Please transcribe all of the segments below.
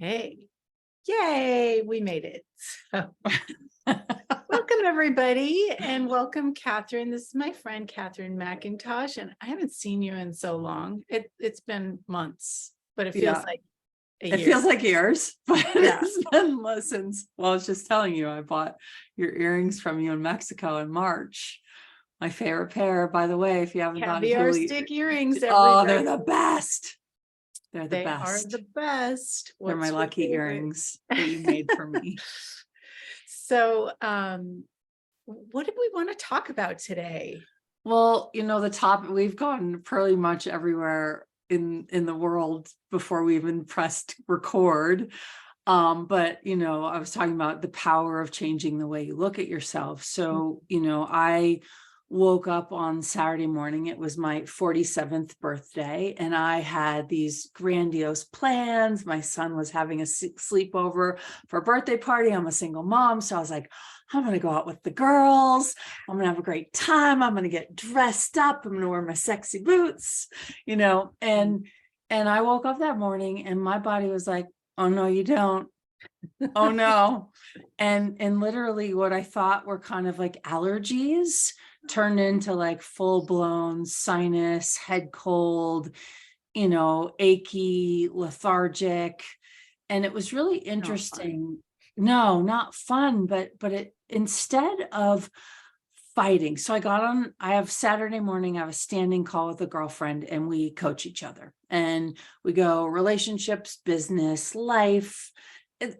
Hey, yay, we made it. So, welcome everybody and welcome Katherine. This is my friend Katherine Macintosh, and I haven't seen you in so long. It's been months, but it feels Yeah, like a it year. feels like years, but Yeah. it's been since, well, I was just telling you, I bought your earrings from you in Mexico in March. My favorite pair, by the way, if you haven't gone to Caviar Julie. stick earrings, Oh, they're everybody. the best. They're the They are best. the best. They're my What's your lucky favorite? earrings that you made for me. So, what did we want to talk about today? Well, the topic, we've gone pretty much everywhere in the world before we even pressed record. But I was talking about the power of changing the way you look at yourself. So, I woke up on Saturday morning. It was my 47th birthday, and I had these grandiose plans. My son was having a sleepover for a birthday party. I'm a single mom, so I was like, I'm going to go out with the girls. I'm going to have a great time. I'm going to get dressed up. I'm going to wear my sexy boots, and I woke up that morning and my body was like, oh no, you don't. Oh no. And literally what I thought were kind of like allergies turned into like full-blown sinus, head cold, achy, lethargic. And it was really interesting. No, not fun, but it, instead of fighting. So I have Saturday morning, I have a standing call with a girlfriend and we coach each other and we go relationships, business, life,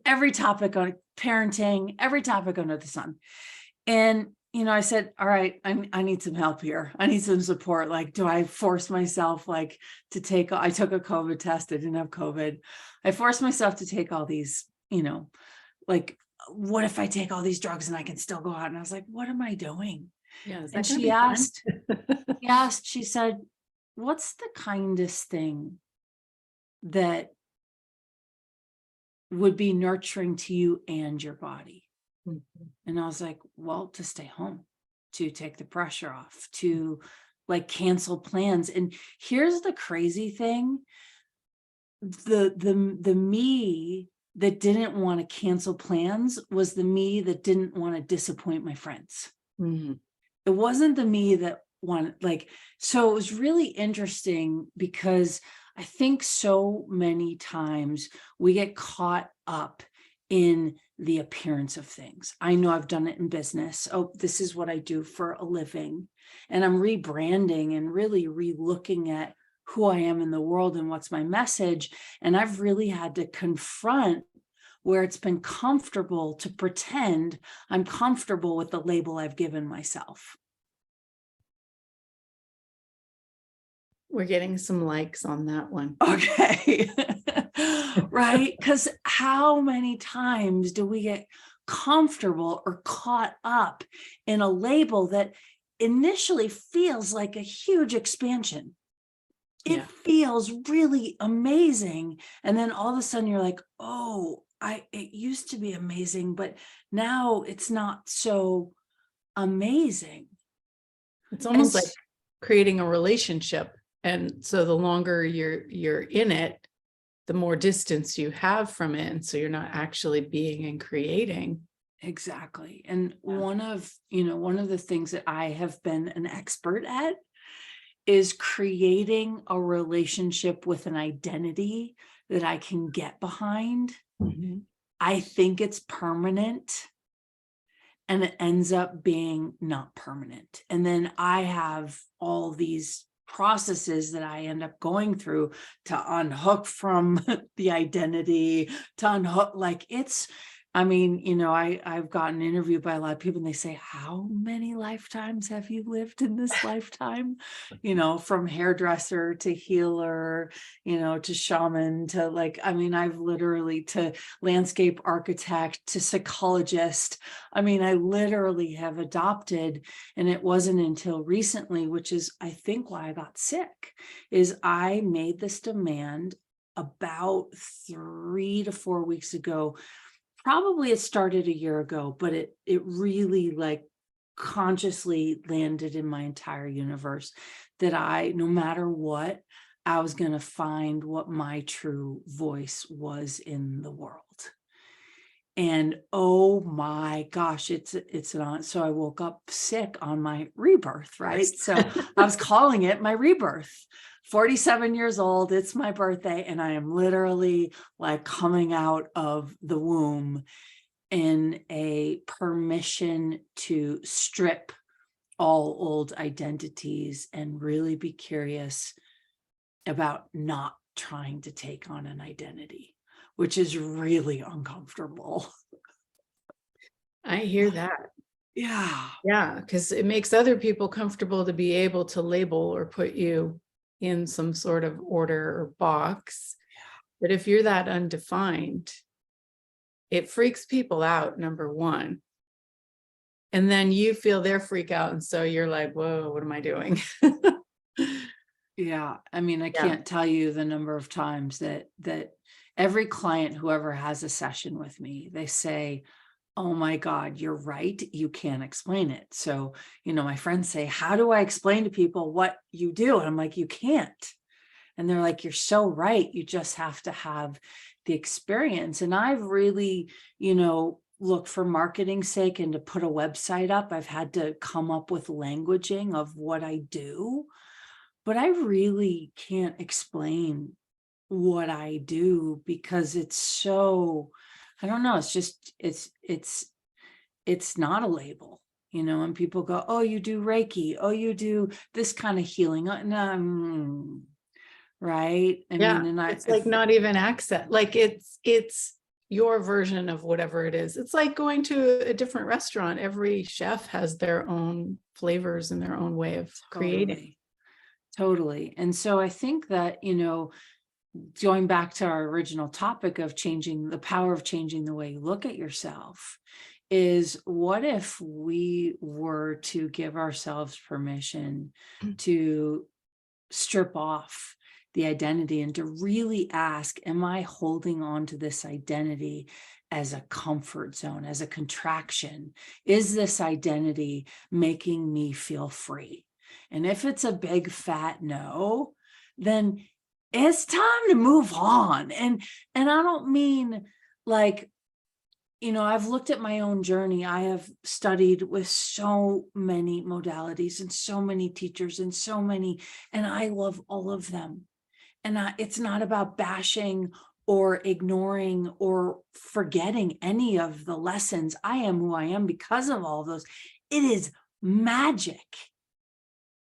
every topic on parenting, every topic under the sun. And, I said, all right, I need some help here. I need some support. Like, do I force myself I took a COVID test. I didn't have COVID. I forced myself to take all these, what if I take all these drugs and I can still go out? And I was like, what am I doing? Yeah, is that And going to be fun? she said, what's the kindest thing that would be nurturing to you and your body? Mhm. And I was like, well, to stay home, to take the pressure off, to cancel plans. And here's the crazy thing. The me that didn't want to cancel plans was the me that didn't want to disappoint my friends. Mhm. It wasn't the me that wanted, so it was really interesting because I think so many times we get caught up in the appearance of things. I know I've done it in business. Oh, this is what I do for a living. And I'm rebranding and really re-looking at who I am in the world and what's my message. And I've really had to confront where it's been comfortable to pretend I'm comfortable with the label I've given myself. We're getting some likes on that one. Okay. Right? Because how many times do we get comfortable or caught up in a label that initially feels like a huge expansion? It feels really amazing. And then all of a sudden you're like, oh, it used to be amazing, but now it's not so amazing. It's almost like creating a relationship. And so the longer you're in it, the more distance you have from it. And so you're not actually being and creating. Exactly. And one of the things that I have been an expert at is creating a relationship with an identity that I can get behind. Mhm. I think it's permanent. And it ends up being not permanent. And then I have all these processes that I end up going through to unhook from the identity, to unhook, I've gotten interviewed by a lot of people and they say, how many lifetimes have you lived in this lifetime? From hairdresser to healer, to shaman, to I've literally to landscape architect, to psychologist. I literally have adopted, and it wasn't until recently, which is, I think, why I got sick, is I made this demand about 3 to 4 weeks ago. Probably it started a year ago, but it really consciously landed in my entire universe that no matter what, I was going to find what my true voice was in the world. And oh my gosh, it's not. So I woke up sick on my rebirth, right? So I was calling it my rebirth. 47 years old, it's my birthday, and I am literally like coming out of the womb in a permission to strip all old identities and really be curious about not trying to take on an identity, which is really uncomfortable. I hear that. Yeah. Yeah, because it makes other people comfortable to be able to label or put you in some sort of order or box. But if you're that undefined, it freaks people out, number one. And then you feel their freak out. And so you're like, whoa, what am I doing? Yeah. I mean, I Yeah. can't tell you the number of times that every client who ever has a session with me, they say, oh my God, you're right. You can't explain it. So, my friends say, how do I explain to people what you do? And I'm like, you can't. And they're like, you're so right. You just have to have the experience. And I've really, looked for marketing's sake and to put a website up, I've had to come up with languaging of what I do, but I really can't explain what I do because it's so, I don't know, it's just, it's not a label, and people go, oh, you do Reiki, oh, you do this kind of healing. No, right? I mean, Yeah, and it's like not even accent. Like it's your version of whatever it is. It's like going to a different restaurant. Every chef has their own flavors and their own way of creating. Totally. And so I think that, going back to our original topic of changing the power of changing the way you look at yourself, is what if we were to give ourselves permission to strip off the identity and to really ask, am I holding on to this identity as a comfort zone, as a contraction? Is this identity making me feel free? And if it's a big fat no, then it's time to move on. And I don't mean like, I've looked at my own journey. I have studied with so many modalities and so many teachers and and I love all of them. And it's not about bashing or ignoring or forgetting any of the lessons. I am who I am because of all of those. It is magic.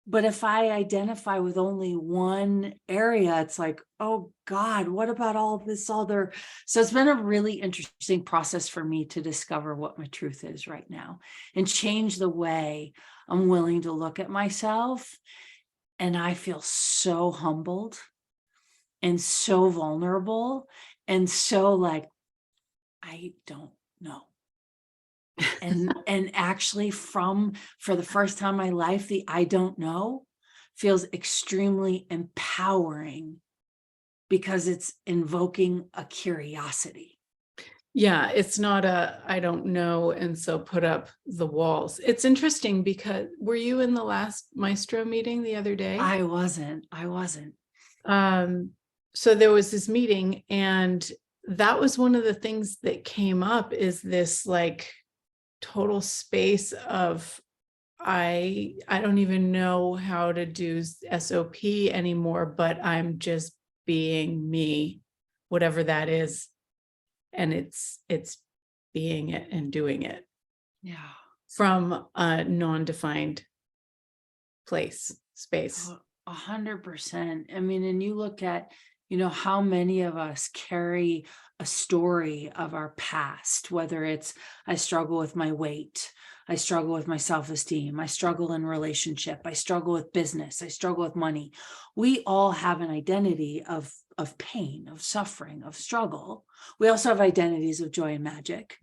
But if I identify with only one area, it's like, oh God, what about all this other? So it's been a really interesting process for me to discover what my truth is right now and change the way I'm willing to look at myself. And I feel so humbled and so vulnerable and so like, I don't know. And actually for the first time in my life, the I don't know feels extremely empowering because it's invoking a curiosity. Yeah, it's not a I don't know, and so put up the walls. It's interesting because were you in the last Maestro meeting the other day? I wasn't. So there was this meeting, and that was one of the things that came up is this like total space of I don't even know how to do SOP anymore, but I'm just being me, whatever that is. And it's being it and doing it. Yeah. From a non-defined space. 100%. I mean, and you look at, how many of us carry a story of our past, whether it's I struggle with my weight, I struggle with my self-esteem, I struggle in relationship, I struggle with business, I struggle with money. We all have an identity of pain, of suffering, of struggle. We also have identities of joy and magic.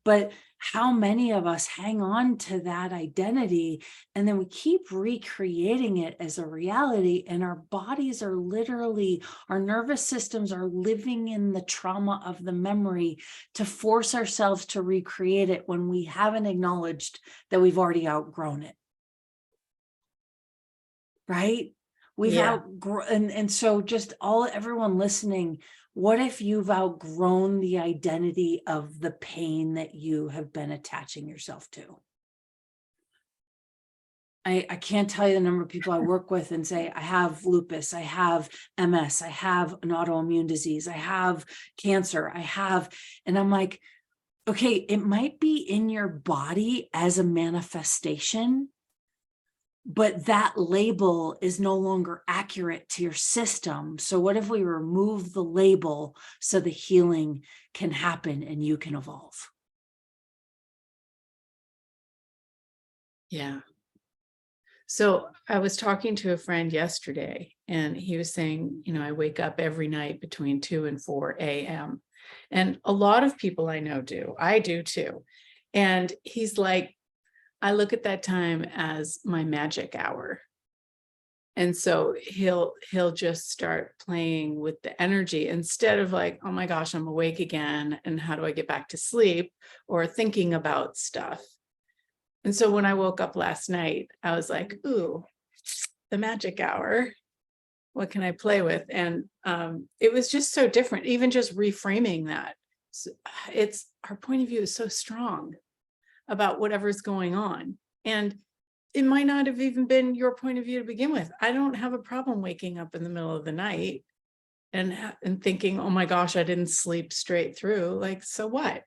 But how many of us hang on to that identity and then we keep recreating it as a reality, and our bodies are literally, our nervous systems are living in the trauma of the memory to force ourselves to recreate it when we haven't acknowledged that we've already outgrown it. Right? We've Yeah. outgrown, and so just everyone listening, what if you've outgrown the identity of the pain that you have been attaching yourself to? I can't tell you the number of people I work with and say, I have lupus, I have MS, I have an autoimmune disease, I have cancer, and I'm like, okay, it might be in your body as a manifestation, but that label is no longer accurate to your system. So what if we remove the label so the healing can happen and you can evolve? Yeah. So I was talking to a friend yesterday and he was saying, I wake up every night between 2 and 4 a.m. And a lot of people I know do. I do too. And he's like, I look at that time as my magic hour. And so he'll just start playing with the energy instead of like, oh my gosh, I'm awake again. And how do I get back to sleep, or thinking about stuff. And so when I woke up last night, I was like, ooh, the magic hour. What can I play with? And it was just so different, even just reframing that. So it's our point of view is so strong about whatever's going on. And it might not have even been your point of view to begin with. I don't have a problem waking up in the middle of the night and thinking, oh my gosh, I didn't sleep straight through. Like, so what?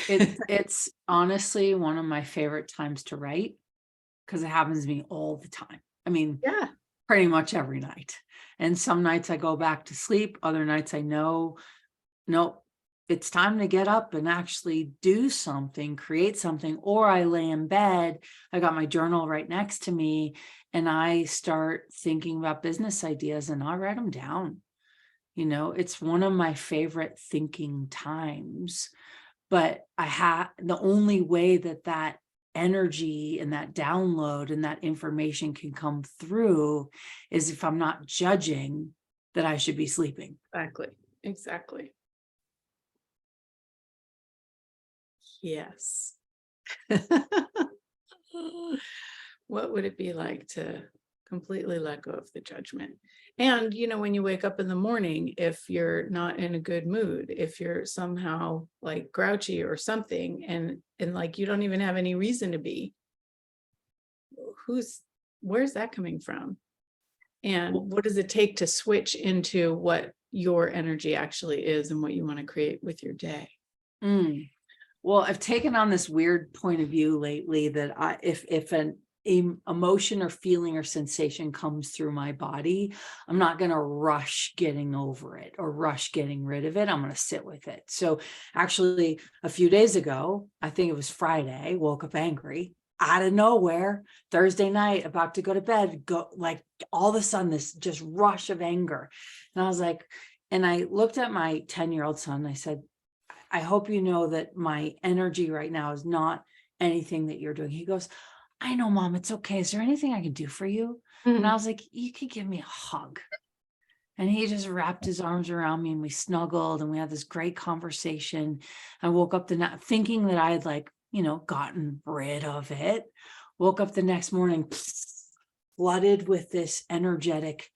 It's honestly one of my favorite times to write because it happens to me all the time. I mean, Yeah, pretty much every night. And some nights I go back to sleep, other nights I know, nope, it's time to get up and actually do something, create something. Or I lay in bed, I got my journal right next to me, and I start thinking about business ideas and I write them down. It's one of my favorite thinking times. But the only way that energy and that download and that information can come through is if I'm not judging that I should be sleeping. exactly. Yes. What would it be like to completely let go of the judgment? And, when you wake up in the morning, if you're not in a good mood, if you're somehow like grouchy or something, and like you don't even have any reason to be, where's that coming from? And what does it take to switch into what your energy actually is and what you want to create with your day? Mm. Well, I've taken on this weird point of view lately that if an emotion or feeling or sensation comes through my body, I'm not going to rush getting over it or rush getting rid of it. I'm going to sit with it. So actually a few days ago, I think it was Friday, woke up angry out of nowhere, Thursday night, about to go to bed, like all of a sudden this just rush of anger. And I was like, and I looked at my 10-year-old son. I said, I hope you know that my energy right now is not anything that you're doing. He goes, I know, Mom, it's okay. Is there anything I can do for you? And I was like, you could give me a hug. And he just wrapped his arms around me and we snuggled and we had this great conversation. I woke up the night thinking that I had gotten rid of it. Woke up the next morning flooded with this energetic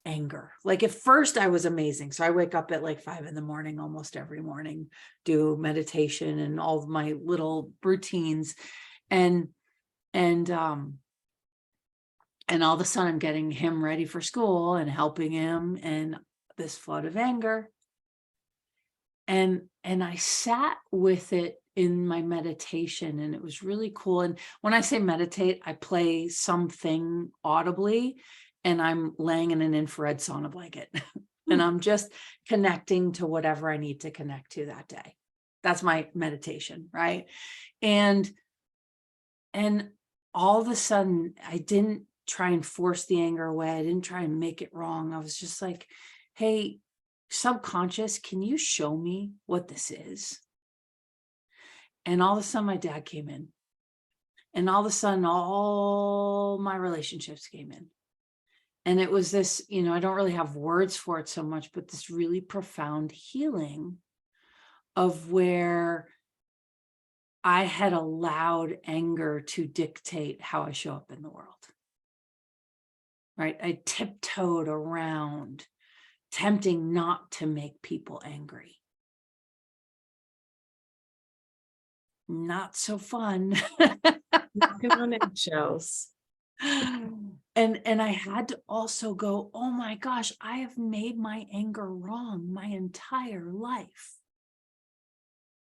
anger. Like at first I was amazing. So I wake up at like 5 a.m. almost every morning, do meditation and all of my little routines. And all of a sudden I'm getting him ready for school and helping him, and this flood of anger. And I sat with it in my meditation, and it was really cool. And when I say meditate, I play something audibly and I'm laying in an infrared sauna blanket and I'm just connecting to whatever I need to connect to that day. That's my meditation, right? And all of a sudden I didn't try and force the anger away. I didn't try and make it wrong. I was just like, hey, subconscious, can you show me what this is? And all of a sudden my dad came in, and all of a sudden all my relationships came in. And it was this, I don't really have words for it so much, but this really profound healing of where I had allowed anger to dictate how I show up in the world. right? I tiptoed around, tempting not to make people angry. Not so fun. Walking on eggshells. And I had to also go, oh my gosh, I have made my anger wrong my entire life.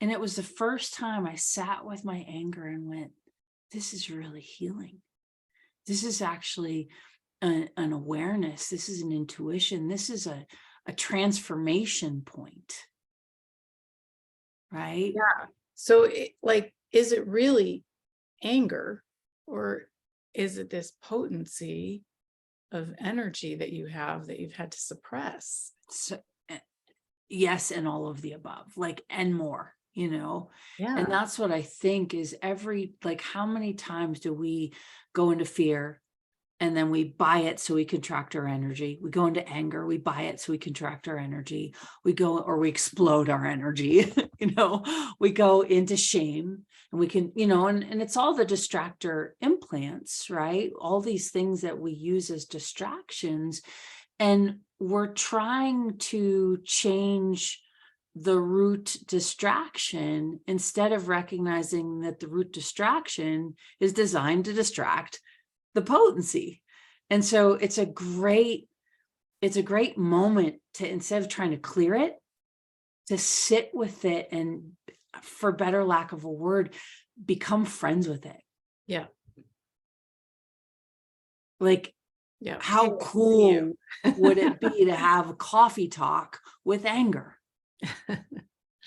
And it was the first time I sat with my anger and went, this is really healing. This is actually an awareness. This is an intuition. This is a transformation point. Right? Yeah. So like, is it really anger, or is it this potency of energy that you have that you've had to suppress? So, yes, and all of the above, like, and more, and Yeah. that's what I think is like, how many times do we go into fear and then we buy it so we contract our energy? We go into anger, we buy it so we contract our energy. We explode our energy. We go into shame, and we can, and it's all the distractor implants, right? All these things that we use as distractions, and we're trying to change the root distraction instead of recognizing that the root distraction is designed to distract the potency. And so it's a great moment to, instead of trying to clear it, to sit with it, and, for better lack of a word, become friends with it. Yeah. Like, Yeah. how cool would it be to have a coffee talk with anger?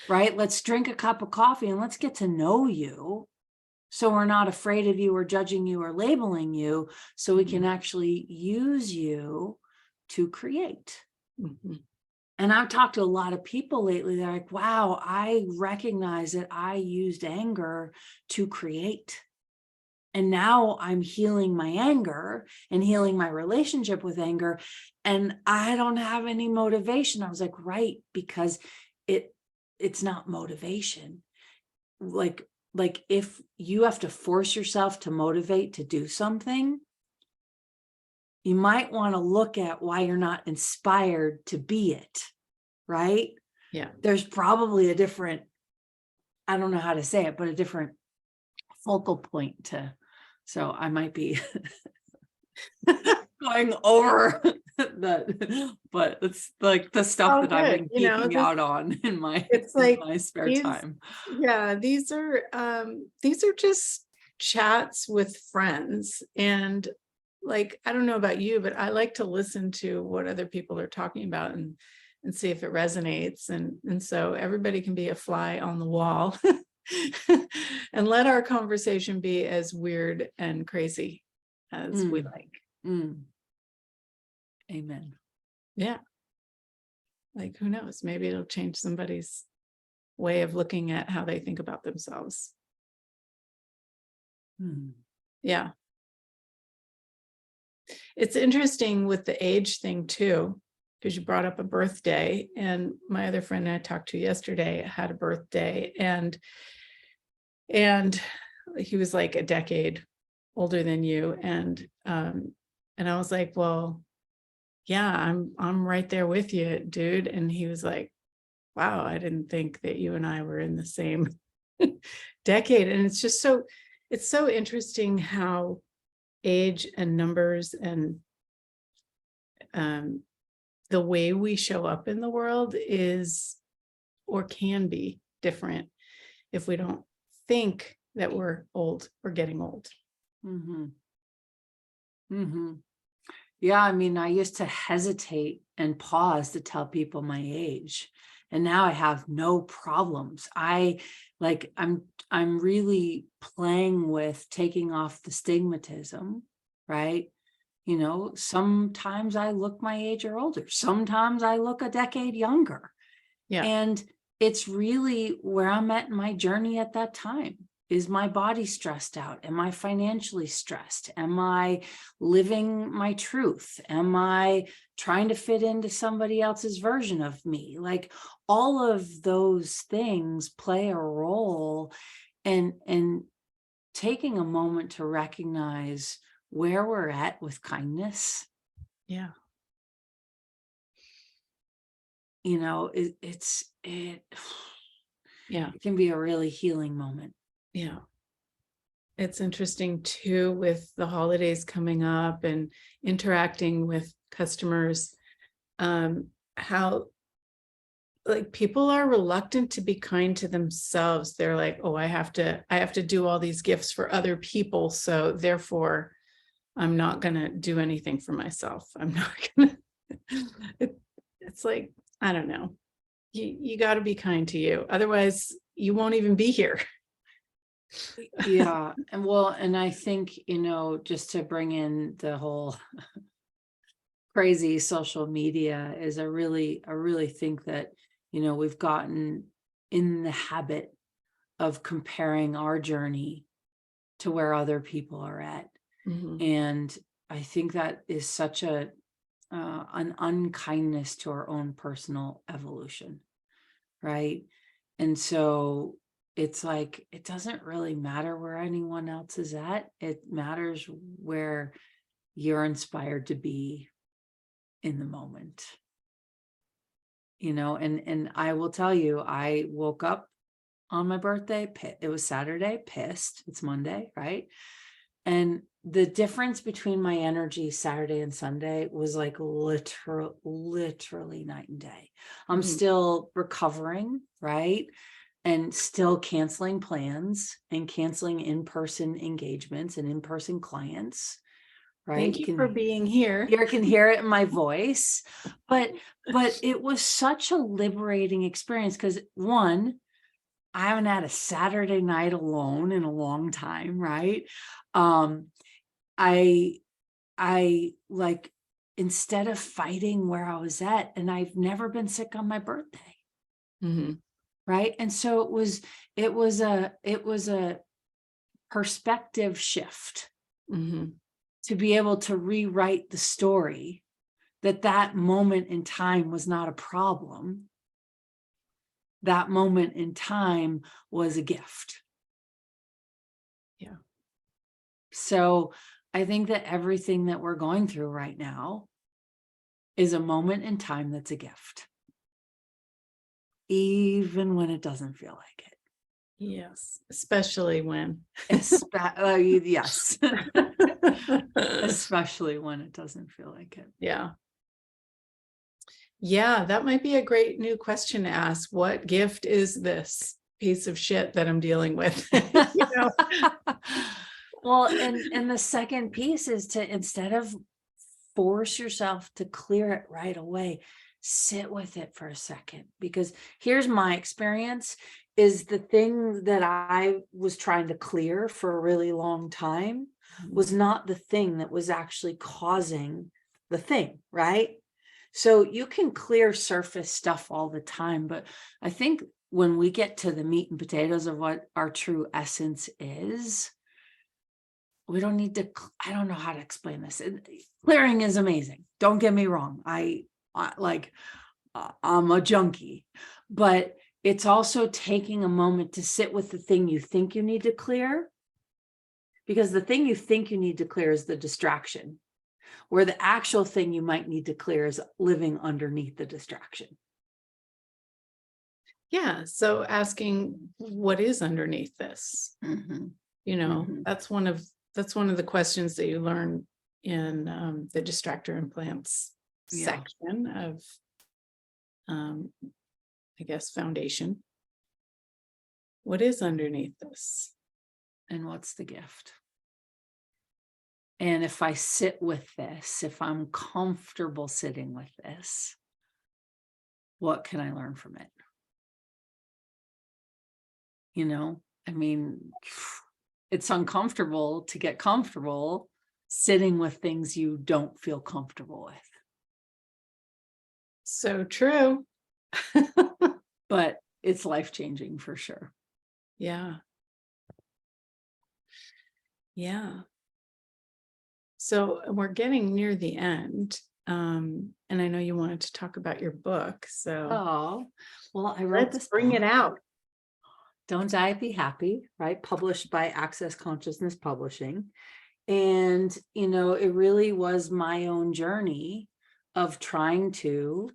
Right? Let's drink a cup of coffee and let's get to know you, so we're not afraid of you or judging you or labeling you, so we can actually use you to create. Mhm. And I've talked to a lot of people lately. They're like, wow, I recognize that I used anger to create. And now I'm healing my anger and healing my relationship with anger. And I don't have any motivation. I was like, right, because it's not motivation. Like if you have to force yourself to motivate to do something, you might want to look at why you're not inspired to be it, right? Yeah. There's probably a different, I don't know how to say it, but a different focal point so I might be going over that, but it's like the stuff Oh, that I've good. been geeking out on in It's like my spare these, time. yeah, these are just chats with friends. And like, I don't know about you, but I like to listen to what other people are talking about and see if it resonates. And so everybody can be a fly on the wall and let our conversation be as weird and crazy as we like. Amen. Yeah. Like, who knows? Maybe it'll change somebody's way of looking at how they think about themselves. Yeah. It's interesting with the age thing too, because you brought up a birthday, and my other friend I talked to yesterday had a birthday, and he was like a decade older than you. And I was like, well, yeah, I'm right there with you, dude. And he was like, wow, I didn't think that you and I were in the same decade. And it's so interesting how age and numbers and the way we show up in the world is, or can be, different if we don't think that we're old or getting old. Yeah, I mean, I used to hesitate and pause to tell people my age, and now I have no problems. I'm really playing with taking off the stigmatism, right? Sometimes I look my age or older. Sometimes I look a decade younger. Yeah. And it's really where I'm at in my journey at that time. Is my body stressed out? Am I financially stressed? Am I living my truth? Am I trying to fit into somebody else's version of me? Like, all of those things play a role, and taking a moment to recognize where we're at with kindness Yeah. You know, Yeah. it can be a really healing moment. Yeah. It's interesting too with the holidays coming up and interacting with customers, how like people are reluctant to be kind to themselves. They're like, oh, I have to do all these gifts for other people, so therefore I'm not gonna do anything for myself. I'm not gonna it's like, I don't know. You got to be kind to you. Otherwise, you won't even be here. Yeah. And I think, just to bring in the whole crazy social media is I really think that, we've gotten in the habit of comparing our journey to where other people are at. Mhm. And I think that is such an unkindness to our own personal evolution. Right. And so it's like, it doesn't really matter where anyone else is at. It matters where you're inspired to be in the moment. And I will tell you, I woke up on my birthday, it was Saturday, pissed. It's Monday, right? And the difference between my energy Saturday and Sunday was like literally night and day. I'm Mhm. still recovering, right? And still canceling plans and canceling in-person engagements and in-person clients, right? Thank you for being here. You can hear it in my voice, but it was such a liberating experience because one, I haven't had a Saturday night alone in a long time, right? I like, instead of fighting where I was at, and I've never been sick on my birthday. Mhm. Right. And so it was a perspective shift Mhm. to be able to rewrite the story that moment in time was not a problem. That moment in time was a gift. Yeah. So I think that everything that we're going through right now is a moment in time that's a gift, even when it doesn't feel like it. Yes, especially when. Yes. Especially when it doesn't feel like it. Yeah. Yeah, that might be a great new question to ask. What gift is this piece of shit that I'm dealing with? You know? Well, and the second piece is to, instead of force yourself to clear it right away, sit with it for a second. Because here's my experience, is the thing that I was trying to clear for a really long time was not the thing that was actually causing the thing, right? So you can clear surface stuff all the time, but I think when we get to the meat and potatoes of what our true essence is, we don't need to, I don't know how to explain this. Clearing is amazing. Don't get me wrong. I'm a junkie, but it's also taking a moment to sit with the thing you think you need to clear, because the thing you think you need to clear is the distraction, where the actual thing you might need to clear is living underneath the distraction. Yeah. So asking what is underneath this, Mm-hmm. that's one of the questions that you learn in the distractor implants section of, I guess, foundation. What is underneath this? And what's the gift? And if I sit with this, if I'm comfortable sitting with this, what can I learn from it? I mean, it's uncomfortable to get comfortable sitting with things you don't feel comfortable with. So true. But it's life-changing for sure. Yeah. Yeah. So we're getting near the end. And I know you wanted to talk about your book. So well, I wrote this bring book, it out. Don't Die, Be Happy, right? Published by Access Consciousness Publishing. And, it really was my own journey of trying to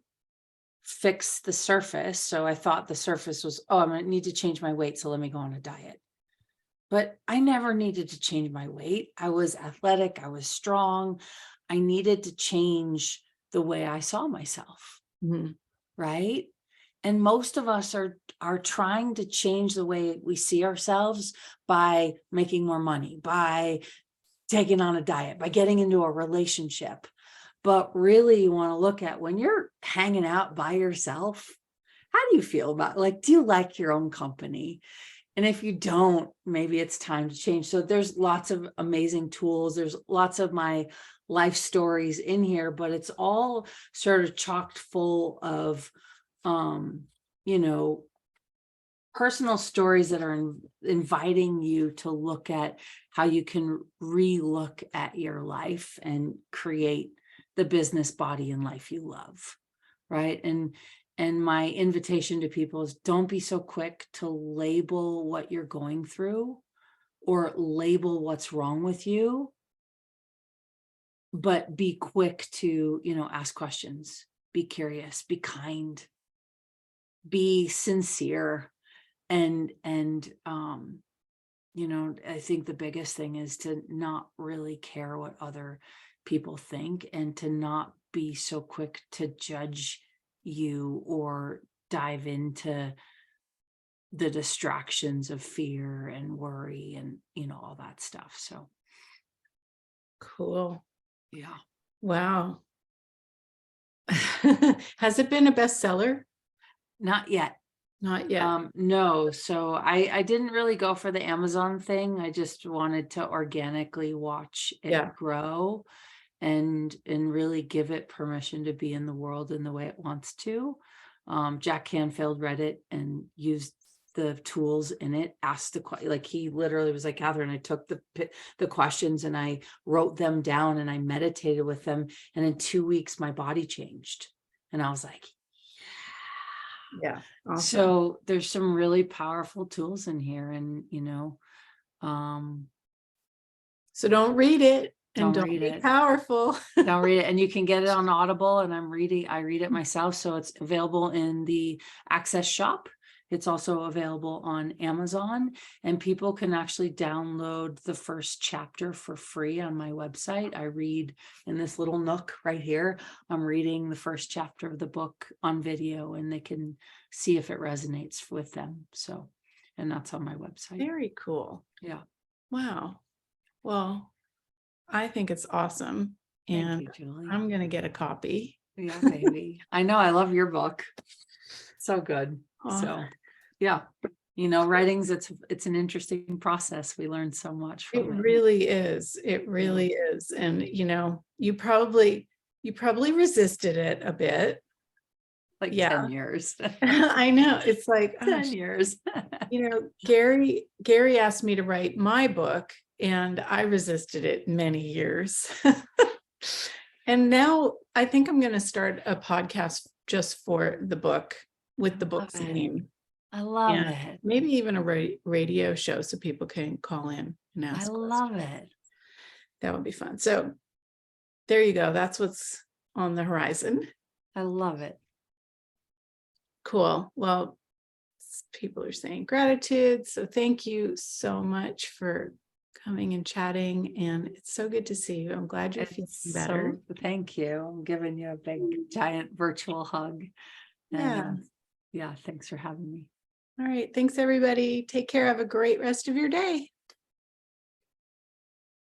fix the surface. So I thought the surface was, oh, I'm going to need to change my weight. So let me go on a diet. But I never needed to change my weight. I was athletic. I was strong. I needed to change the way I saw myself. Mhm. Right. And most of us are trying to change the way we see ourselves by making more money, by taking on a diet, by getting into a relationship. But really, you want to look at when you're hanging out by yourself, how do you feel about, like, do you like your own company? And if you don't, maybe it's time to change. So there's lots of amazing tools. There's lots of my life stories in here, but it's all sort of chocked full of, you know, personal stories that are inviting you to look at how you can re-look at your life and create the business body and life you love, right? And my invitation to people is, don't be so quick to label what you're going through or label what's wrong with you, but be quick to, ask questions, be curious, be kind, be sincere. And I think the biggest thing is to not really care what other people think, and to not be so quick to judge you or dive into the distractions of fear and worry and, all that stuff. So, Cool. yeah. Wow. Has it been a bestseller? Not yet. Not yet. No. So I didn't really go for the Amazon thing. I just wanted to organically watch it grow and really give it permission to be in the world in the way it wants to. Jack Canfield read it and used the tools in it, asked he literally was like, Katherine, I took the questions and I wrote them down and I meditated with them. And in 2 weeks, my body changed. And I was like, yeah. Awesome. So there's some really powerful tools in here, and so don't read it and don't read be it. powerful. Don't read it. And you can get it on Audible, and I read it myself. So it's available in the Access shop. It's also available on Amazon, and people can actually download the first chapter for free on my website. I read in this little nook right here. I'm reading the first chapter of the book on video, and they can see if it resonates with them. So, and that's on my website. Very cool. Yeah. Wow. Well, I think it's awesome. And Thank you, Julie. I'm going to get a copy. Yeah, baby. I know. I love your book. So good. So, yeah, writings, it's an interesting process. We learn so much from it. It really is. It really is. And, you probably resisted it a bit. Like 10 years. I know. It's like 10 years. Gary asked me to write my book, and I resisted it many years. And now I think I'm going to start a podcast just for the book, with the book's name. I love it. Maybe even a radio show so people can call in and ask. I love it. That would be fun. So there you go. That's what's on the horizon. I love it. Cool. Well, people are saying gratitude. So thank you so much for coming and chatting. And it's so good to see you. I'm glad you're feeling better. So, thank you. I'm giving you a big, giant virtual hug. And yeah, thanks for having me. All right. Thanks, everybody. Take care. Have a great rest of your day.